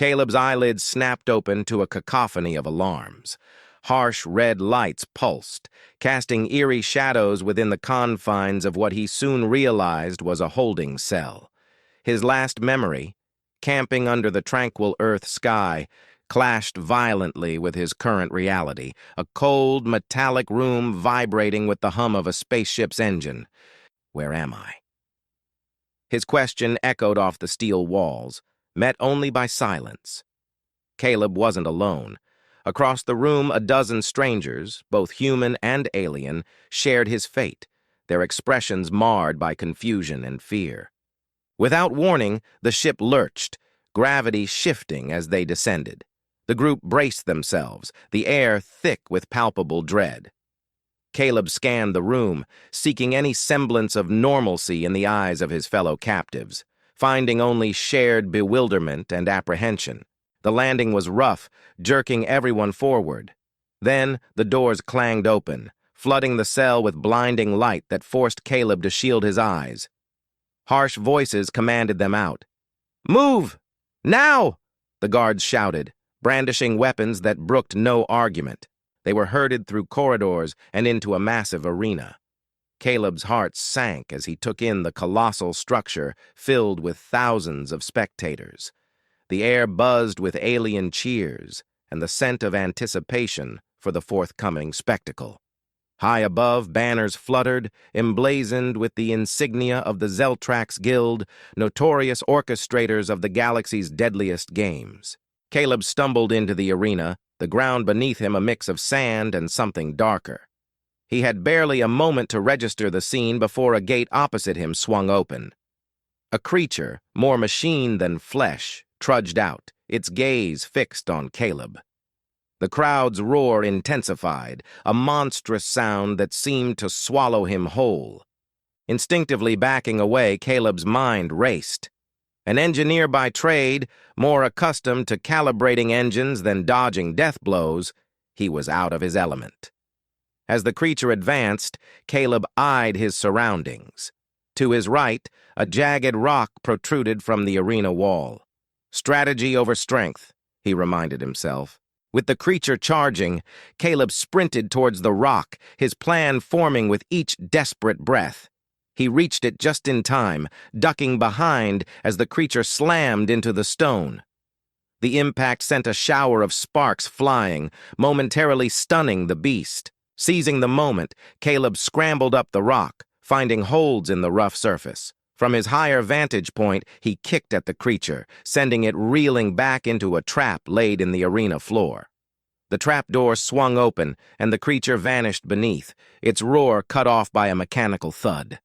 Caleb's eyelids snapped open to a cacophony of alarms. Harsh red lights pulsed, casting eerie shadows within the confines of what he soon realized was a holding cell. His last memory, camping under the tranquil Earth sky, clashed violently with his current reality, a cold, metallic room vibrating with the hum of a spaceship's engine. Where am I? His question echoed off the steel walls, met only by silence. Caleb wasn't alone. Across the room, a dozen strangers, both human and alien, shared his fate, their expressions marred by confusion and fear. Without warning, the ship lurched, gravity shifting as they descended. The group braced themselves, the air thick with palpable dread. Caleb scanned the room, seeking any semblance of normalcy in the eyes of his fellow captives, finding only shared bewilderment and apprehension. The landing was rough, jerking everyone forward. Then the doors clanged open, flooding the cell with blinding light that forced Caleb to shield his eyes. Harsh voices commanded them out. "Move! Now!" the guards shouted, brandishing weapons that brooked no argument. They were herded through corridors and into a massive arena. Caleb's heart sank as he took in the colossal structure filled with thousands of spectators. The air buzzed with alien cheers and the scent of anticipation for the forthcoming spectacle. High above, banners fluttered, emblazoned with the insignia of the Zeltrax Guild, notorious orchestrators of the galaxy's deadliest games. Caleb stumbled into the arena, the ground beneath him a mix of sand and something darker. He had barely a moment to register the scene before a gate opposite him swung open. A creature, more machine than flesh, trudged out, its gaze fixed on Caleb. The crowd's roar intensified, a monstrous sound that seemed to swallow him whole. Instinctively backing away, Caleb's mind raced. An engineer by trade, more accustomed to calibrating engines than dodging death blows, he was out of his element. As the creature advanced, Caleb eyed his surroundings. To his right, a jagged rock protruded from the arena wall. Strategy over strength, he reminded himself. With the creature charging, Caleb sprinted towards the rock, his plan forming with each desperate breath. He reached it just in time, ducking behind as the creature slammed into the stone. The impact sent a shower of sparks flying, momentarily stunning the beast. Seizing the moment, Caleb scrambled up the rock, finding holds in the rough surface. From his higher vantage point, he kicked at the creature, sending it reeling back into a trap laid in the arena floor. The trapdoor swung open, and the creature vanished beneath, its roar cut off by a mechanical thud.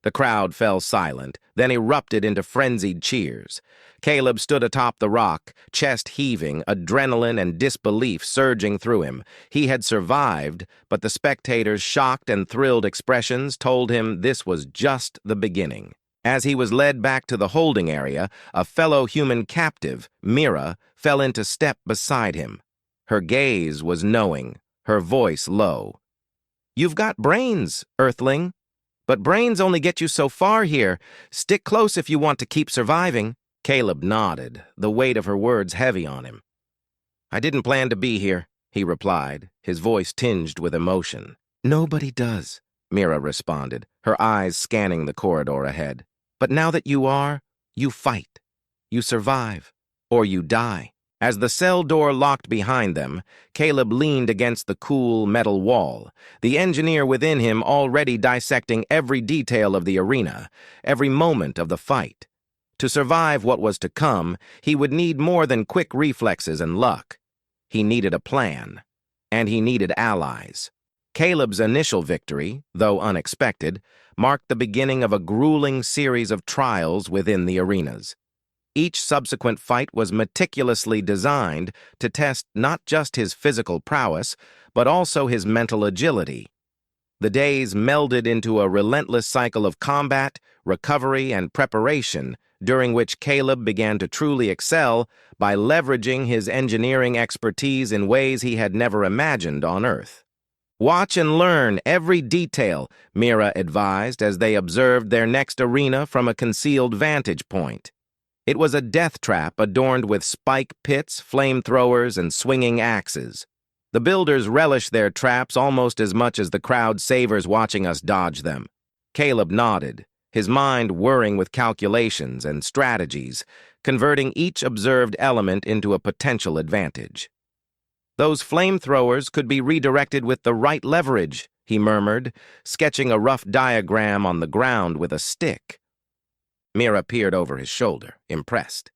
The crowd fell silent, then erupted into frenzied cheers. Caleb stood atop the rock, chest heaving, adrenaline and disbelief surging through him. He had survived, but the spectators' shocked and thrilled expressions told him this was just the beginning. As he was led back to the holding area, a fellow human captive, Mira, fell into step beside him. Her gaze was knowing, her voice low. "You've got brains, Earthling. But brains only get you so far here. Stick close if you want to keep surviving." Caleb nodded, the weight of her words heavy on him. "I didn't plan to be here," he replied, his voice tinged with emotion. "Nobody does," Mira responded, her eyes scanning the corridor ahead. "But now that you are, you fight. You survive, or you die." As the cell door locked behind them, Caleb leaned against the cool metal wall, the engineer within him already dissecting every detail of the arena, every moment of the fight. To survive what was to come, he would need more than quick reflexes and luck. He needed a plan, and he needed allies. Caleb's initial victory, though unexpected, marked the beginning of a grueling series of trials within the arenas. Each subsequent fight was meticulously designed to test not just his physical prowess, but also his mental agility. The days melded into a relentless cycle of combat, recovery, and preparation, during which Caleb began to truly excel by leveraging his engineering expertise in ways he had never imagined on Earth. "Watch and learn every detail," Mira advised as they observed their next arena from a concealed vantage point. It was a death trap adorned with spike pits, flamethrowers, and swinging axes. The builders relished their traps almost as much as the crowd savors watching us dodge them. Caleb nodded, his mind whirring with calculations and strategies, converting each observed element into a potential advantage. Those flamethrowers could be redirected with the right leverage, he murmured, sketching a rough diagram on the ground with a stick. Mira peered over his shoulder, impressed.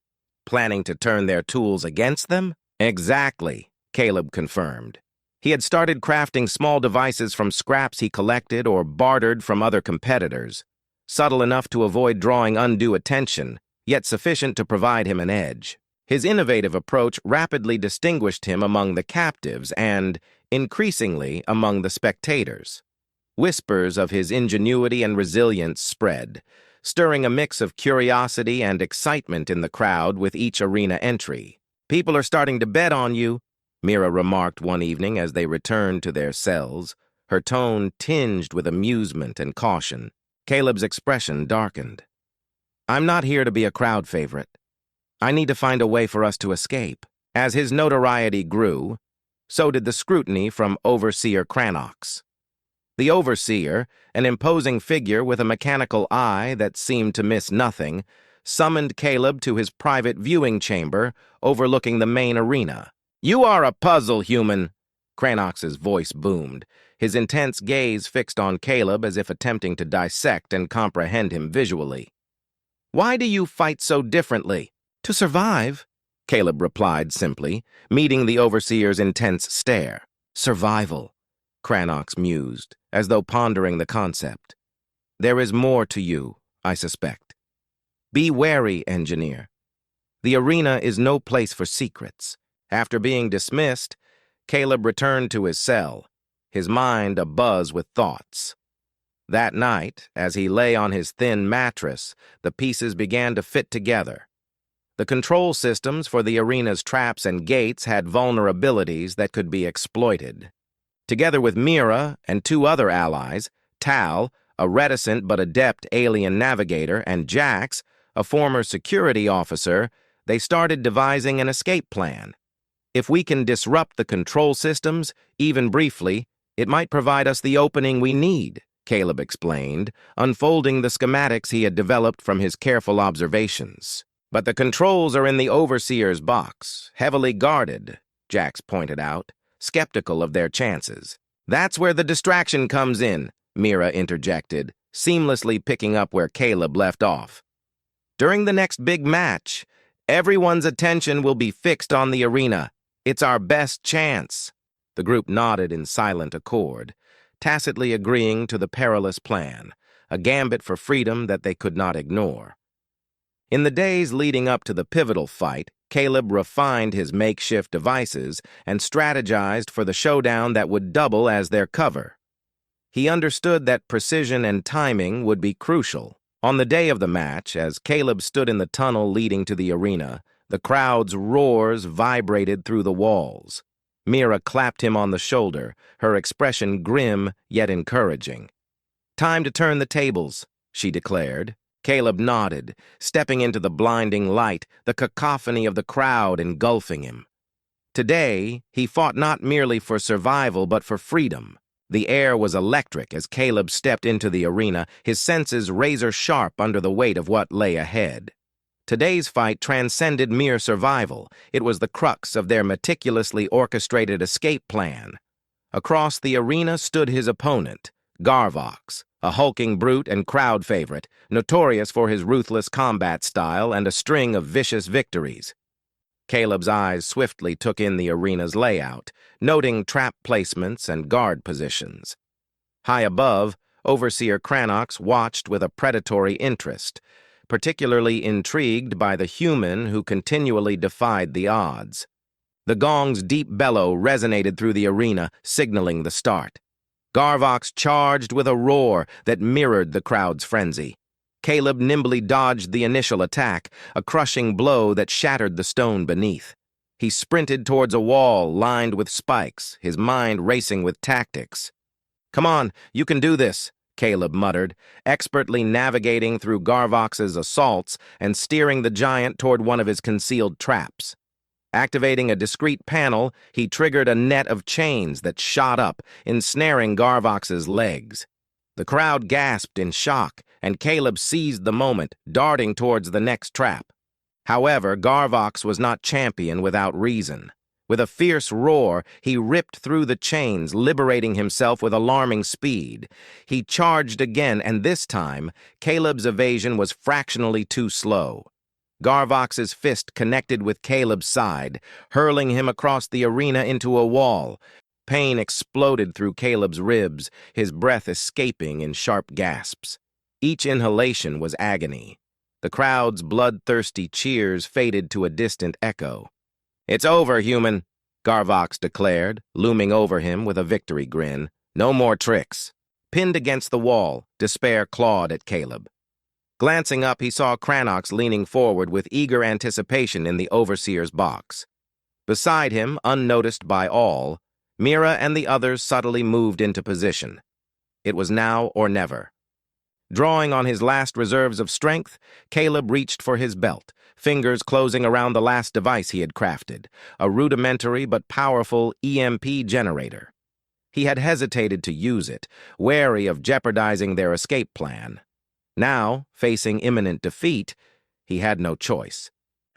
Planning to turn their tools against them? Exactly, Caleb confirmed. He had started crafting small devices from scraps he collected or bartered from other competitors, subtle enough to avoid drawing undue attention, yet sufficient to provide him an edge. His innovative approach rapidly distinguished him among the captives and, increasingly, among the spectators. Whispers of his ingenuity and resilience spread, stirring a mix of curiosity and excitement in the crowd with each arena entry. "People are starting to bet on you," Mira remarked one evening as they returned to their cells, her tone tinged with amusement and caution. Caleb's expression darkened. "I'm not here to be a crowd favorite. I need to find a way for us to escape." As his notoriety grew, so did the scrutiny from Overseer Cranox. The Overseer, an imposing figure with a mechanical eye that seemed to miss nothing, summoned Caleb to his private viewing chamber overlooking the main arena. "You are a puzzle, human," Cranox's voice boomed, his intense gaze fixed on Caleb as if attempting to dissect and comprehend him visually. "Why do you fight so differently?" "To survive," Caleb replied simply, meeting the Overseer's intense stare. "Survival," Cranox mused, as though pondering the concept. "There is more to you, I suspect. Be wary, engineer. The arena is no place for secrets." After being dismissed, Caleb returned to his cell, his mind abuzz with thoughts. That night, as he lay on his thin mattress, the pieces began to fit together. The control systems for the arena's traps and gates had vulnerabilities that could be exploited. Together with Mira and two other allies, Tal, a reticent but adept alien navigator, and Jax, a former security officer, they started devising an escape plan. If we can disrupt the control systems, even briefly, it might provide us the opening we need, Caleb explained, unfolding the schematics he had developed from his careful observations. "But the controls are in the Overseer's box, heavily guarded," Jax pointed out, skeptical of their chances. "That's where the distraction comes in," Mira interjected, seamlessly picking up where Caleb left off. "During the next big match, everyone's attention will be fixed on the arena. It's our best chance." The group nodded in silent accord, tacitly agreeing to the perilous plan, a gambit for freedom that they could not ignore. In the days leading up to the pivotal fight, Caleb refined his makeshift devices and strategized for the showdown that would double as their cover. He understood that precision and timing would be crucial. On the day of the match, as Caleb stood in the tunnel leading to the arena, the crowd's roars vibrated through the walls. Mira clapped him on the shoulder, her expression grim yet encouraging. "Time to turn the tables," she declared. Caleb nodded, stepping into the blinding light, the cacophony of the crowd engulfing him. Today, he fought not merely for survival but for freedom. The air was electric as Caleb stepped into the arena, his senses razor-sharp under the weight of what lay ahead. Today's fight transcended mere survival. It was the crux of their meticulously orchestrated escape plan. Across the arena stood his opponent, Garvox, a hulking brute and crowd favorite, notorious for his ruthless combat style and a string of vicious victories. Caleb's eyes swiftly took in the arena's layout, noting trap placements and guard positions. High above, Overseer Cranox watched with a predatory interest, particularly intrigued by the human who continually defied the odds. The gong's deep bellow resonated through the arena, signaling the start. Garvox charged with a roar that mirrored the crowd's frenzy. Caleb nimbly dodged the initial attack, a crushing blow that shattered the stone beneath. He sprinted towards a wall lined with spikes, his mind racing with tactics. "Come on, you can do this," Caleb muttered, expertly navigating through Garvox's assaults and steering the giant toward one of his concealed traps. Activating a discreet panel, he triggered a net of chains that shot up, ensnaring Garvox's legs. The crowd gasped in shock, and Caleb seized the moment, darting towards the next trap. However, Garvox was not champion without reason. With a fierce roar, he ripped through the chains, liberating himself with alarming speed. He charged again, and this time, Caleb's evasion was fractionally too slow. Garvox's fist connected with Caleb's side, hurling him across the arena into a wall. Pain exploded through Caleb's ribs, his breath escaping in sharp gasps. Each inhalation was agony. The crowd's bloodthirsty cheers faded to a distant echo. "It's over, human," Garvox declared, looming over him with a victory grin. "No more tricks." Pinned against the wall, despair clawed at Caleb. Glancing up, he saw Cranox leaning forward with eager anticipation in the overseer's box. Beside him, unnoticed by all, Mira and the others subtly moved into position. It was now or never. Drawing on his last reserves of strength, Caleb reached for his belt, fingers closing around the last device he had crafted, a rudimentary but powerful EMP generator. He had hesitated to use it, wary of jeopardizing their escape plan. Now, facing imminent defeat, he had no choice.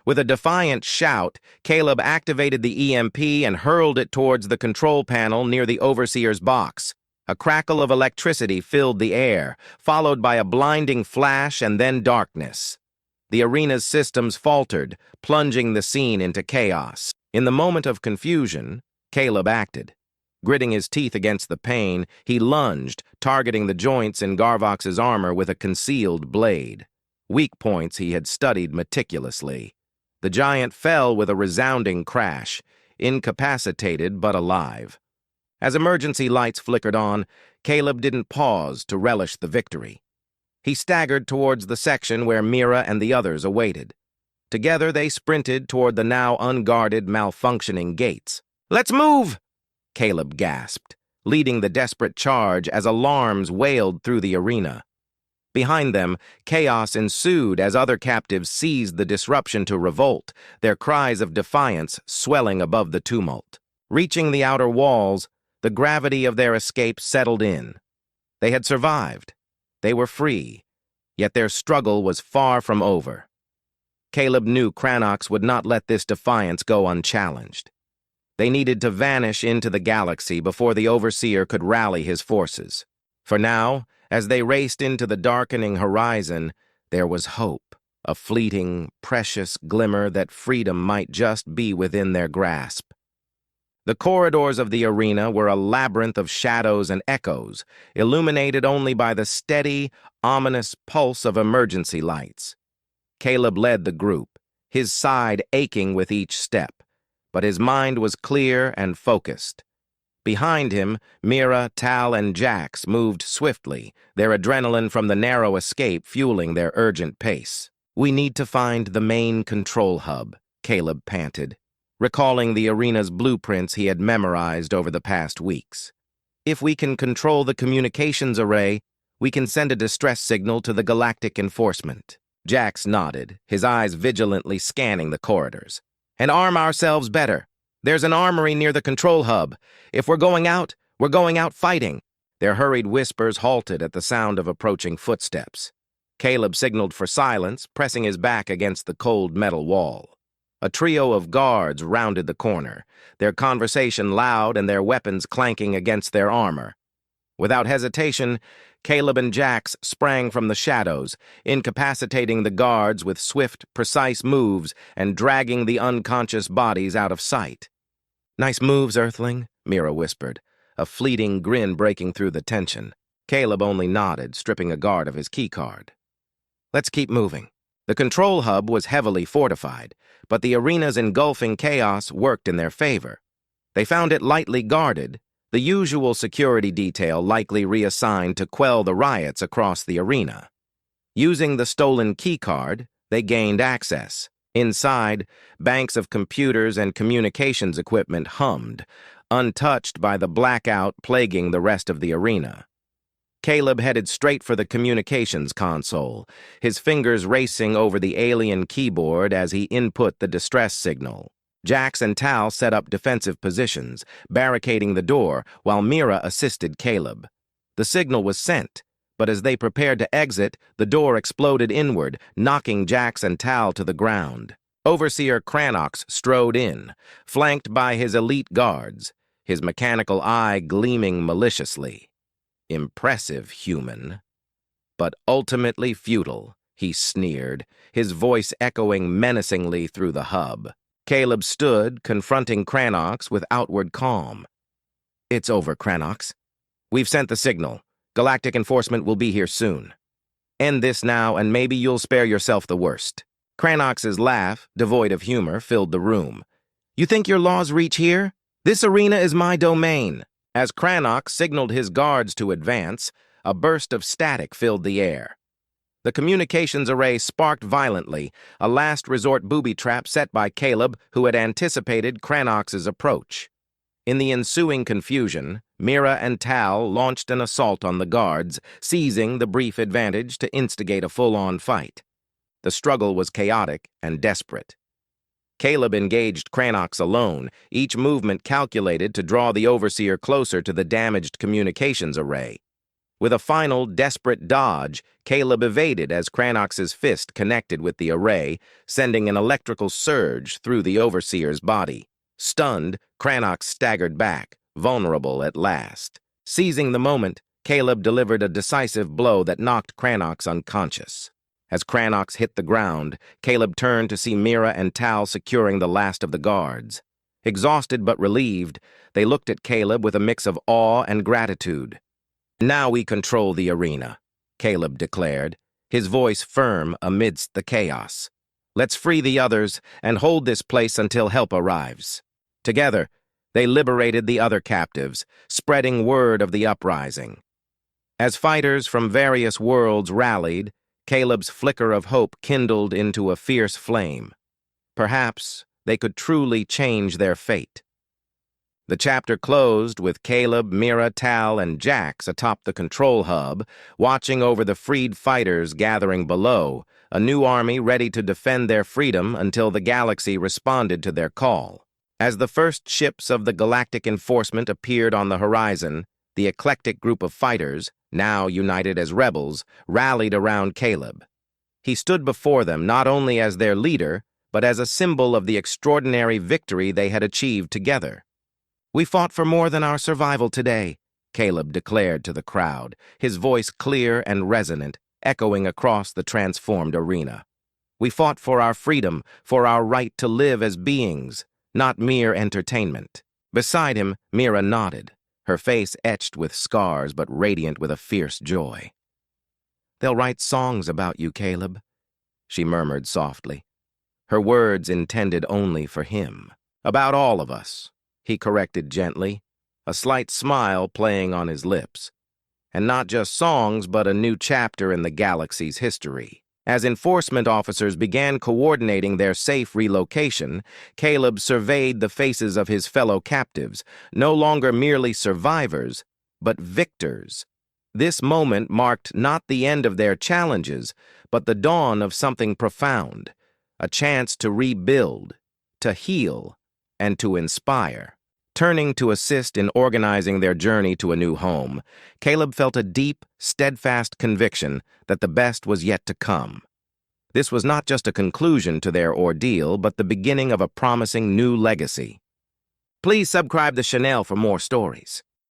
With a defiant shout, Caleb activated the EMP and hurled it towards the control panel near the overseer's box. A crackle of electricity filled the air, followed by a blinding flash and then darkness. The arena's systems faltered, plunging the scene into chaos. In the moment of confusion, Caleb acted. Gritting his teeth against the pain, he lunged, targeting the joints in Garvox's armor with a concealed blade. Weak points he had studied meticulously. The giant fell with a resounding crash, incapacitated but alive. As emergency lights flickered on, Caleb didn't pause to relish the victory. He staggered towards the section where Mira and the others awaited. Together they sprinted toward the now unguarded, malfunctioning gates. "Let's move!" Caleb gasped, leading the desperate charge as alarms wailed through the arena. Behind them, chaos ensued as other captives seized the disruption to revolt, their cries of defiance swelling above the tumult. Reaching the outer walls, the gravity of their escape settled in. They had survived. They were free, yet their struggle was far from over. Caleb knew Cranox would not let this defiance go unchallenged. They needed to vanish into the galaxy before the Overseer could rally his forces. For now, as they raced into the darkening horizon, there was hope, a fleeting, precious glimmer that freedom might just be within their grasp. The corridors of the arena were a labyrinth of shadows and echoes, illuminated only by the steady, ominous pulse of emergency lights. Caleb led the group, his side aching with each step, but his mind was clear and focused. Behind him, Mira, Tal, and Jax moved swiftly, their adrenaline from the narrow escape fueling their urgent pace. "We need to find the main control hub," Caleb panted, recalling the arena's blueprints he had memorized over the past weeks. "If we can control the communications array, we can send a distress signal to the Galactic enforcement." Jax nodded, his eyes vigilantly scanning the corridors. "And arm ourselves better. There's an armory near the control hub. If we're going out fighting." Their hurried whispers halted at the sound of approaching footsteps. Caleb signaled for silence, pressing his back against the cold metal wall. A trio of guards rounded the corner, their conversation loud and their weapons clanking against their armor. Without hesitation, Caleb and Jax sprang from the shadows, incapacitating the guards with swift, precise moves and dragging the unconscious bodies out of sight. "Nice moves, Earthling," Mira whispered, a fleeting grin breaking through the tension. Caleb only nodded, stripping a guard of his keycard. "Let's keep moving." The control hub was heavily fortified, but the arena's engulfing chaos worked in their favor. They found it lightly guarded, the usual security detail likely reassigned to quell the riots across the arena. Using the stolen keycard, they gained access. Inside, banks of computers and communications equipment hummed, untouched by the blackout plaguing the rest of the arena. Caleb headed straight for the communications console, his fingers racing over the alien keyboard as he input the distress signal. Jax and Tal set up defensive positions, barricading the door, while Mira assisted Caleb. The signal was sent, but as they prepared to exit, the door exploded inward, knocking Jax and Tal to the ground. Overseer Cranox strode in, flanked by his elite guards, his mechanical eye gleaming maliciously. Impressive human, but ultimately futile, he sneered, his voice echoing menacingly through the hub. Caleb stood, confronting Cranox with outward calm. "It's over, Cranox. We've sent the signal. Galactic enforcement will be here soon. End this now, and maybe you'll spare yourself the worst." Cranox's laugh, devoid of humor, filled the room. "You think your laws reach here? This arena is my domain." As Cranox signaled his guards to advance, a burst of static filled the air. The communications array sparked violently, a last resort booby trap set by Caleb, who had anticipated Cranox's approach. In the ensuing confusion, Mira and Tal launched an assault on the guards, seizing the brief advantage to instigate a full-on fight. The struggle was chaotic and desperate. Caleb engaged Cranox alone, each movement calculated to draw the Overseer closer to the damaged communications array. With a final, desperate dodge, Caleb evaded as Cranox's fist connected with the array, sending an electrical surge through the Overseer's body. Stunned, Cranox staggered back, vulnerable at last. Seizing the moment, Caleb delivered a decisive blow that knocked Cranox unconscious. As Cranox hit the ground, Caleb turned to see Mira and Tal securing the last of the guards. Exhausted but relieved, they looked at Caleb with a mix of awe and gratitude. "Now we control the arena," Caleb declared, his voice firm amidst the chaos. "Let's free the others and hold this place until help arrives." Together, they liberated the other captives, spreading word of the uprising. As fighters from various worlds rallied, Caleb's flicker of hope kindled into a fierce flame. Perhaps they could truly change their fate. The chapter closed with Caleb, Mira, Tal, and Jax atop the control hub, watching over the freed fighters gathering below, a new army ready to defend their freedom until the galaxy responded to their call. As the first ships of the Galactic enforcement appeared on the horizon, the eclectic group of fighters, now united as rebels, rallied around Caleb. He stood before them not only as their leader, but as a symbol of the extraordinary victory they had achieved together. "We fought for more than our survival today," Caleb declared to the crowd, his voice clear and resonant, echoing across the transformed arena. "We fought for our freedom, for our right to live as beings, not mere entertainment." Beside him, Mira nodded, her face etched with scars but radiant with a fierce joy. "They'll write songs about you, Caleb," she murmured softly, her words intended only for him. "About all of us," he corrected gently, a slight smile playing on his lips. "And not just songs, but a new chapter in the galaxy's history." As enforcement officers began coordinating their safe relocation, Caleb surveyed the faces of his fellow captives, no longer merely survivors, but victors. This moment marked not the end of their challenges, but the dawn of something profound, a chance to rebuild, to heal, and to inspire. Turning to assist in organizing their journey to a new home, Caleb felt a deep, steadfast conviction that the best was yet to come. This was not just a conclusion to their ordeal, but the beginning of a promising new legacy. Please subscribe to Chanel for more stories.